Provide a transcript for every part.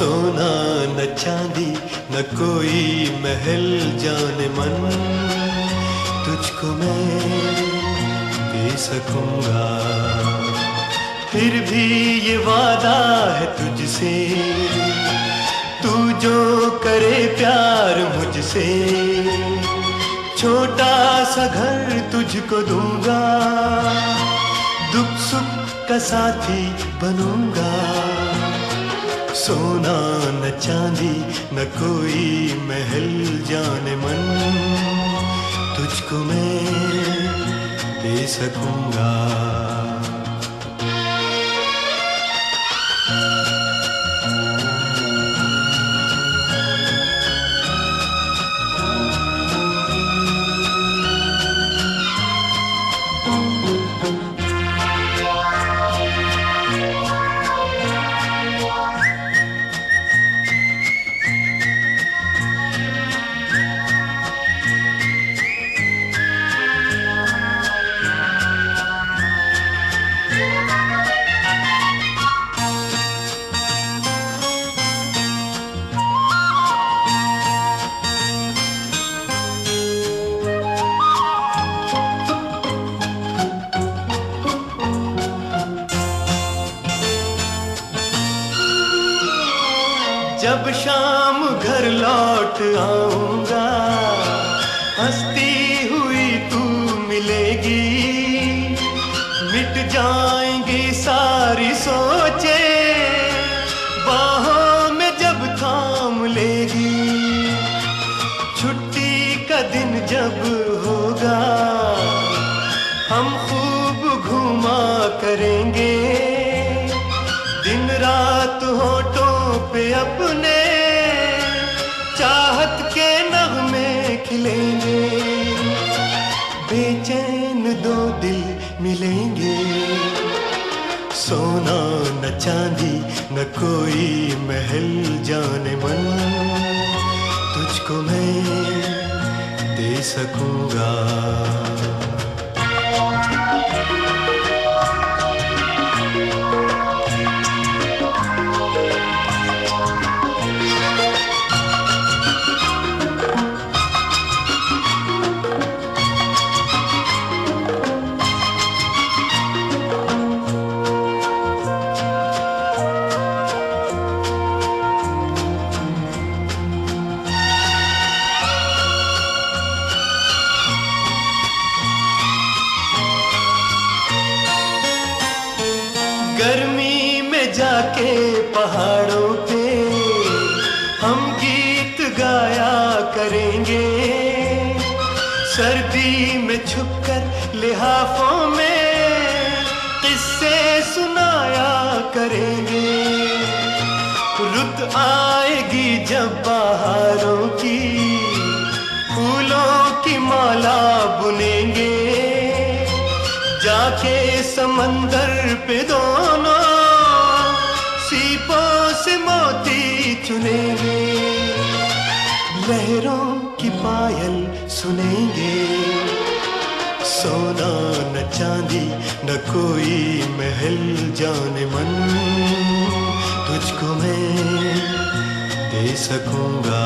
सोना न चांदी न कोई महल जाने मन, तुझको मैं दे सकूंगा। फिर भी ये वादा है तुझसे, तू जो करे प्यार मुझसे, छोटा सा घर तुझको दूंगा, दुख सुख का साथी बनूंगा। सोना न चांदी न कोई महल जाने मन, तुझको मैं दे सकूंगा। जब शाम घर लौट आऊंगा, हंसती हुई तू मिलेगी, मिट जाएंगी सारी सोचे, बाहों में जब थाम लेगी। छुट्टी का दिन जब होगा, हम खूब घूमा करेंगे, दिन रात होठों पे अपने चाहत के नगमे खिलेंगे, बेचैन दो दिल मिलेंगे। सोना न चांदी न कोई महल जाने मन, तुझको मैं दे सकूंगा। गर्मी में जाके पहाड़ों पे हम गीत गाया करेंगे, सर्दी में छुपकर लिहाफों में किस्से सुनाया करेंगे। रुत आएगी जब बहारों की, फूलों की माला बुनेंगे, जाके समंदर पे दोनों सीपों से मोती चुनेंगे, लहरों की पायल सुनेंगे। सोना न चांदी न कोई महल जाने मन, तुझको मैं दे सकूंगा।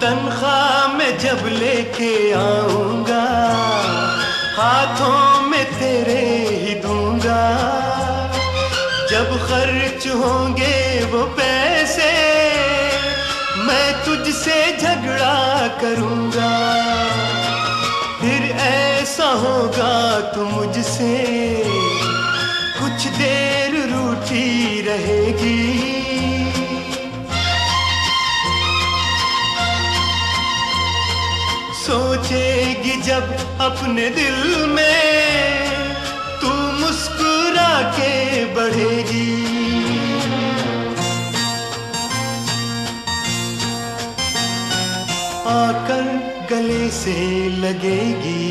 तन्ख्वाह में जब लेके आऊंगा, हाथों में तेरे ही दूंगा, जब खर्च होंगे वो पैसे, मैं तुझसे झगड़ा करूंगा। फिर ऐसा होगा तू मुझसे कुछ देर रूठी रहेगी, सोचेगी जब अपने दिल में आके बढ़ेगी। आकर गले से लगेगी,